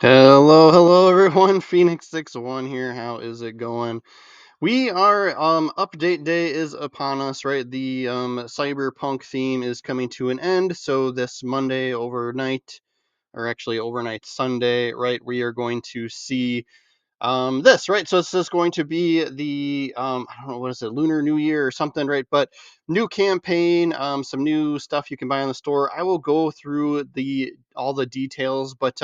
Hello everyone. Phoenix61 here. How is it going? We are update day is upon us, right? The cyberpunk theme is coming to an end, so this Monday overnight, or actually overnight Sunday, right? We are going to see this, right? So this is going to be the I don't know, what is it, Lunar New Year or something, right? But new campaign, some new stuff you can buy in the store. I will go through the all the details, but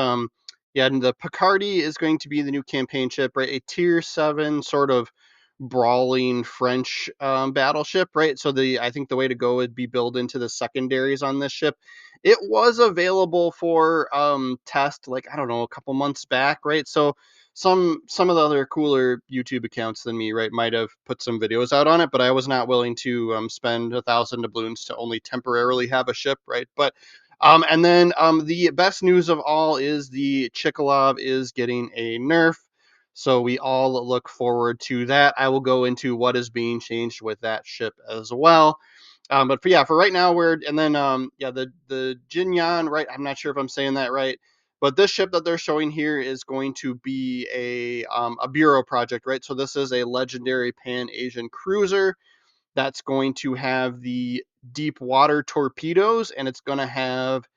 yeah, and the Picardie is going to be the new campaign ship, right? A tier 7 sort of brawling French battleship, right? So the I think the way to go would be build into the secondaries on this ship. It was available for test, like, I don't know, a couple months back, right? So some of the other cooler YouTube accounts than me, right, might have put some videos out on it, but I was not willing to spend 1,000 doubloons to only temporarily have a ship, right? But and then the best news of all is the Chkalov is getting a nerf, so we all look forward to that. I will go into what is being changed with that ship as well. But for, yeah, for right now, we're and then yeah, the Jinyan, right? I'm not sure if I'm saying that right, but this ship that they're showing here is going to be a bureau project, right? So this is a legendary Pan Asian cruiser that's going to have the deep water torpedoes, and it's going to have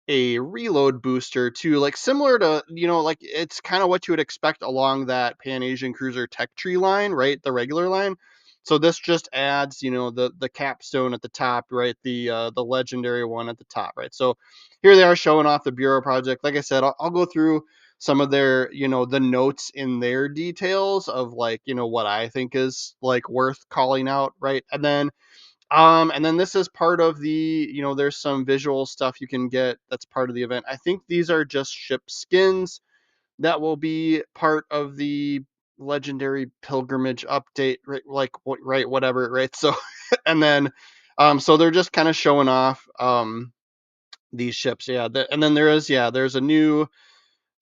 a reload booster too, like similar to, like it's kind of what you would expect along that Pan Asian Cruiser tech tree line, right? The regular line. So this just adds, the capstone at the top, right? The legendary one at the top, right? So here they are showing off the Bureau project. Like I said, I'll go through some of their, the notes in their details of, like, what I think is like worth calling out, right? And then this is part of the, there's some visual stuff you can get that's part of the event. I think these are just ship skins that will be part of the legendary pilgrimage update, right? Like, right, whatever, right? So, and then, so they're just kind of showing off these ships, yeah. And then there's a new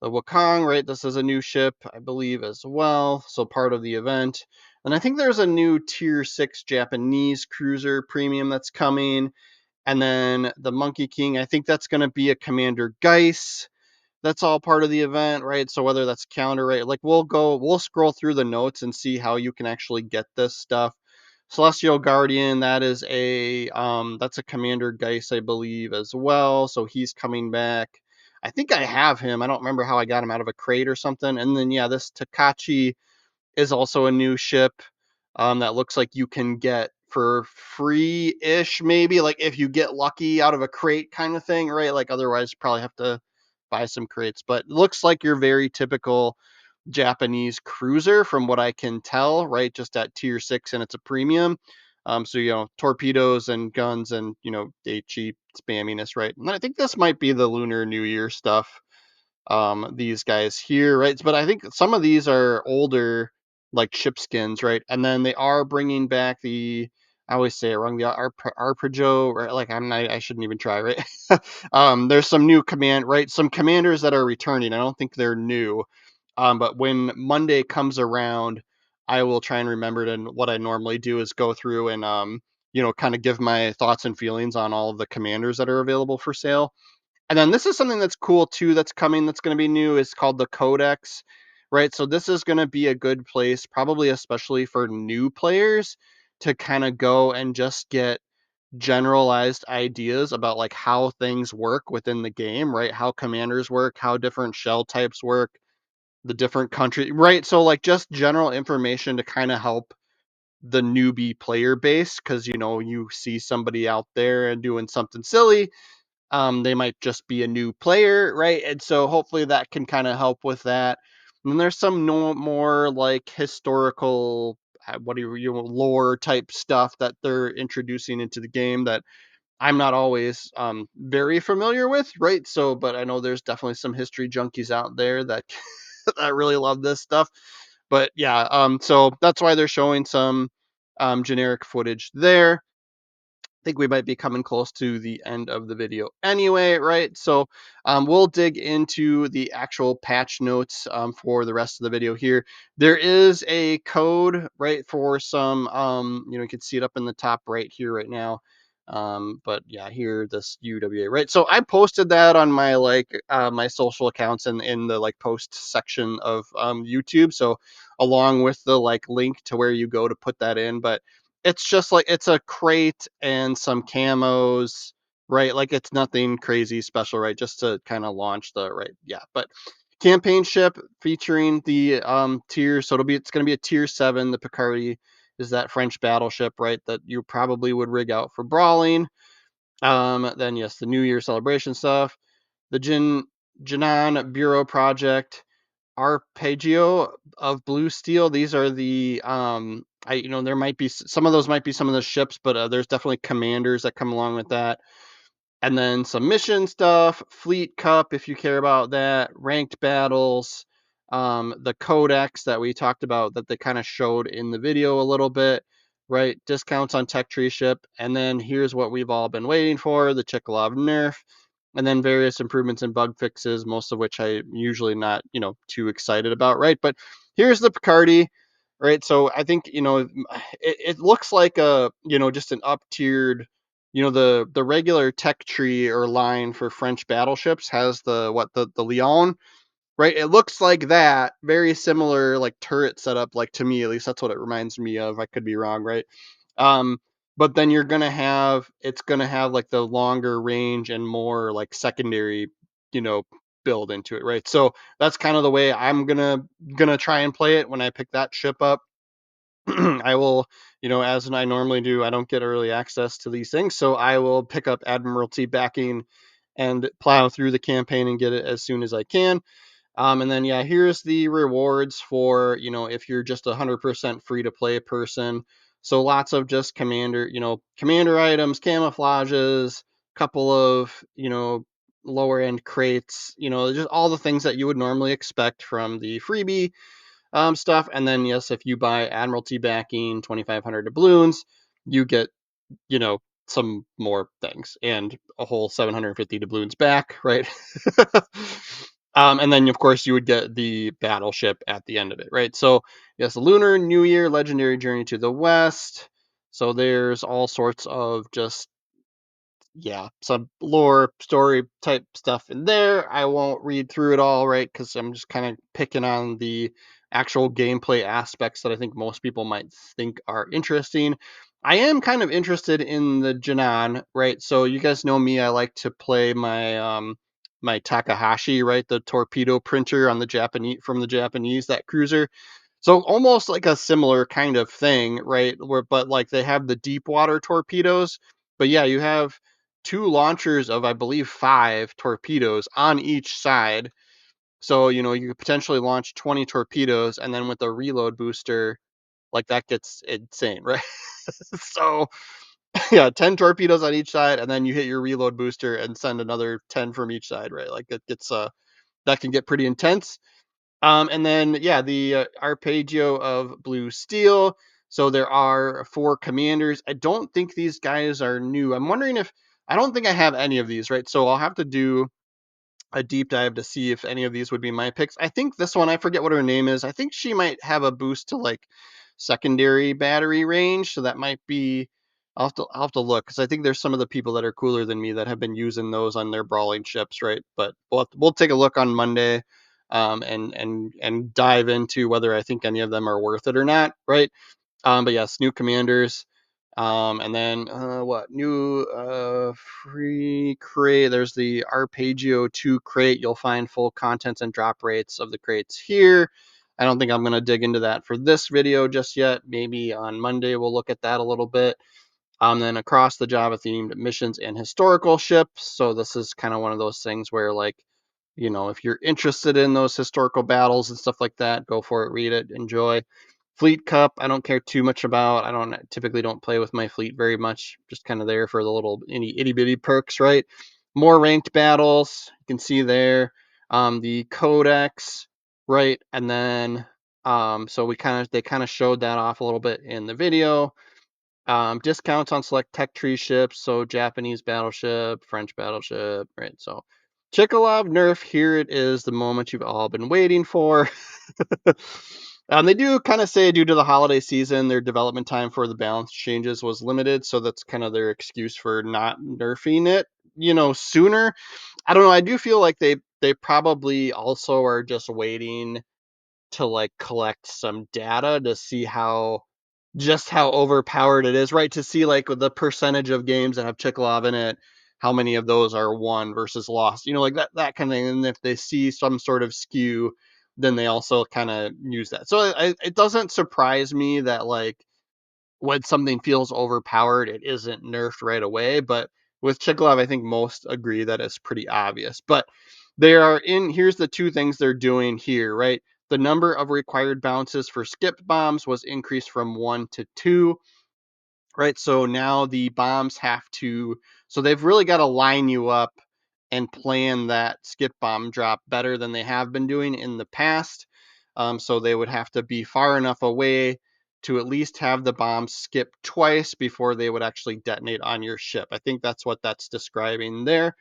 the Wakang, right? This is a new ship, I believe, as well. So part of the event. And I think there's a new tier 6 Japanese cruiser premium that's coming. And then the Monkey King, I think that's going to be a Commander Geist. That's all part of the event, right? So whether that's calendar, right? Like, we'll scroll through the notes and see how you can actually get this stuff. Celestial Guardian, that's a Commander Geist, I believe, as well. So he's coming back. I think I have him. I don't remember how I got him out of a crate or something. And then, yeah, this Takachi is also a new ship that looks like you can get for free-ish, maybe, like if you get lucky out of a crate kind of thing, right? Like, otherwise you probably have to buy some crates. But it looks like your very typical Japanese cruiser from what I can tell, right? Just at tier 6, and it's a premium. So, torpedoes and guns and, cheap spamminess, right? And I think this might be the Lunar New Year stuff, these guys here, right? But I think some of these are older, like ship skins, right? And then they are bringing back I always say it wrong, the arpeggio, right? Like, I shouldn't even try, right? There's some new right? Some commanders that are returning. I don't think they're new. But when Monday comes around, I will try and remember to, what I normally do is go through and, kind of give my thoughts and feelings on all of the commanders that are available for sale. And then this is something that's cool too, that's coming, that's going to be new. Is called the Codex, right? So this is going to be a good place, probably especially for new players, to kind of go and just get generalized ideas about, like, how things work within the game, right? How commanders work, how different shell types work, the different country, right? So, like, just general information to kind of help the newbie player base, because, you see somebody out there and doing something silly. They might just be a new player, right? And so hopefully that can kind of help with that. And then there's some no more like historical, what do lore type stuff that they're introducing into the game that I'm not always very familiar with, right? So, but I know there's definitely some history junkies out there that that really love this stuff. But yeah, so that's why they're showing some generic footage there. Think we might be coming close to the end of the video anyway, right? So we'll dig into the actual patch notes for the rest of the video here. There is a code, right, for some, you can see it up in the top right here right now. But yeah, here this UWA, right? So I posted that on my my social accounts and in the like post section of YouTube. So along with the like link to where you go to put that in, but it's just like it's a crate and some camos, right? Like it's nothing crazy special, right? Just to kind of launch the right, yeah. But campaign ship featuring the tier, so it's going to be a tier 7. The Picardie is that French battleship, right, that you probably would rig out for brawling. Then yes, the New Year celebration stuff, the Jinan Bureau project, Arpeggio of Blue Steel. These are the there might be some of those might be some of the ships, but there's definitely commanders that come along with that. And then some mission stuff, Fleet Cup, if you care about that, ranked battles, the Codex that we talked about that they kind of showed in the video a little bit, right? Discounts on Tech Tree Ship. And then here's what we've all been waiting for, the Chkalov Nerf. And then various improvements and bug fixes, most of which I'm usually not, too excited about, right? But here's the Picardie, right? So I think, it looks like just an up-tiered, the regular tech tree or line for French battleships has the Lyon, right? It looks like that, very similar like turret setup, like to me at least that's what it reminds me of. I could be wrong, right? Um, but then it's gonna have like the longer range and more like secondary, you know, build into it, right? So that's kind of the way I'm gonna try and play it when I pick that ship up. I will, as I normally do, I don't get early access to these things, so I will pick up Admiralty backing and plow through the campaign and get it as soon as I can. And then, yeah, here's the rewards for, if you're just 100% free to play person. So lots of just commander items, camouflages, couple of, lower end crates, just all the things that you would normally expect from the freebie stuff. And then, yes, if you buy Admiralty backing, 2,500 doubloons, you get, you know, some more things and a whole 750 doubloons back, right? And then, of course, you would get the battleship at the end of it, right? So, yes, Lunar, New Year, Legendary Journey to the West. So there's all sorts of just some lore story type stuff in there. I won't read through it all, right? Because I'm just kind of picking on the actual gameplay aspects that I think most people might think are interesting. I am kind of interested in the Janan, right? So you guys know me, I like to play my Takahashi, right? The torpedo printer on the Japanese from the Japanese, that cruiser. So almost like a similar kind of thing, right? But like they have the deep water torpedoes. But yeah, you have two launchers of I believe 5 torpedoes on each side. So, you could potentially launch 20 torpedoes and then with the reload booster, like that gets insane, right? So, yeah, 10 torpedoes on each side and then you hit your reload booster and send another 10 from each side, right? Like it gets that can get pretty intense. And then, yeah, the Arpeggio of Blue Steel. So there are 4 commanders. I don't think these guys are new. I'm wondering if I don't think I have any of these, right? So I'll have to do a deep dive to see if any of these would be my picks. I think this one, I forget what her name is. I think she might have a boost to like secondary battery range. So that might be, I'll have to look because I think there's some of the people that are cooler than me that have been using those on their brawling ships, right? But we'll take a look on Monday, and dive into whether I think any of them are worth it or not, right? But yes, new commanders. And then what new free crate? There's the Arpeggio 2 crate. You'll find full contents and drop rates of the crates here. I don't think I'm going to dig into that for this video just yet. Maybe on Monday we'll look at that a little bit. Then across the Java themed missions and historical ships. So this is kind of one of those things where like, if you're interested in those historical battles and stuff like that, go for it, read it, enjoy. Fleet Cup, I don't care too much about. I don't typically don't play with my fleet very much. Just kind of there for the little itty bitty perks, right? More ranked battles, you can see there. The Codex, right? And then so they kind of showed that off a little bit in the video. Discounts on select tech tree ships, so Japanese battleship, French battleship, right? So Chkalov Nerf, here it is, the moment you've all been waiting for. They do kind of say due to the holiday season, their development time for the balance changes was limited, so that's kind of their excuse for not nerfing it, sooner. I don't know. I do feel like they probably also are just waiting to like collect some data to see how overpowered it is, right? To see like the percentage of games that have Chkalov in it, how many of those are won versus lost, like that kind of thing. And if they see some sort of skew, then they also kind of use that. So it doesn't surprise me that like when something feels overpowered, it isn't nerfed right away. But with Chkalov, I think most agree that it's pretty obvious. But here's the two things they're doing here, right? The number of required bounces for skip bombs was increased from 1 to 2, right? So now the bombs so they've really got to line you up and plan that skip bomb drop better than they have been doing in the past. So they would have to be far enough away to at least have the bombs skip twice before they would actually detonate on your ship. I think that's what that's describing there.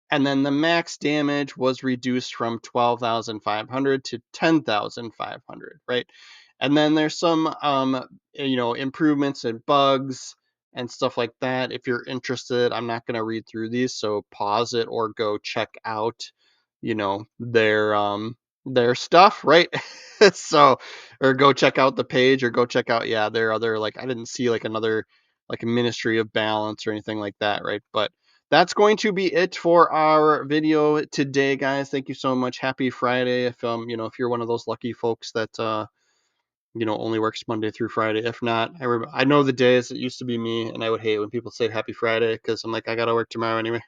And then the max damage was reduced from 12,500 to 10,500, right? And then there's some improvements and bugs and stuff like that. If you're interested, I'm not going to read through these, so pause it or go check out their stuff, right? So, or go check out the page, or go check out their other, like, I didn't see like another like a Ministry of Balance or anything like that, right? But that's going to be it for our video today, guys. Thank you so much. Happy Friday. If you're one of those lucky folks that only works Monday through Friday. If not, I know the days it used to be me, and I would hate when people say Happy Friday because I'm like, I gotta work tomorrow anyway.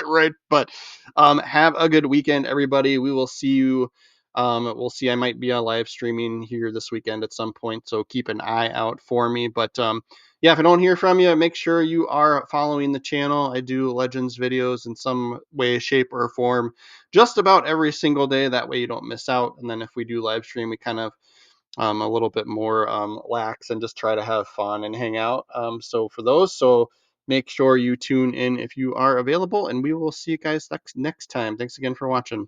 Right? But have a good weekend, everybody. We will see you. We'll see. I might be on live streaming here this weekend at some point, so keep an eye out for me. But yeah, if I don't hear from you, make sure you are following the channel. I do Legends videos in some way, shape, or form just about every single day. That way you don't miss out. And then if we do live stream, we kind of a little bit more lax and just try to have fun and hang out. So make sure you tune in if you are available, and we will see you guys next time. Thanks again for watching.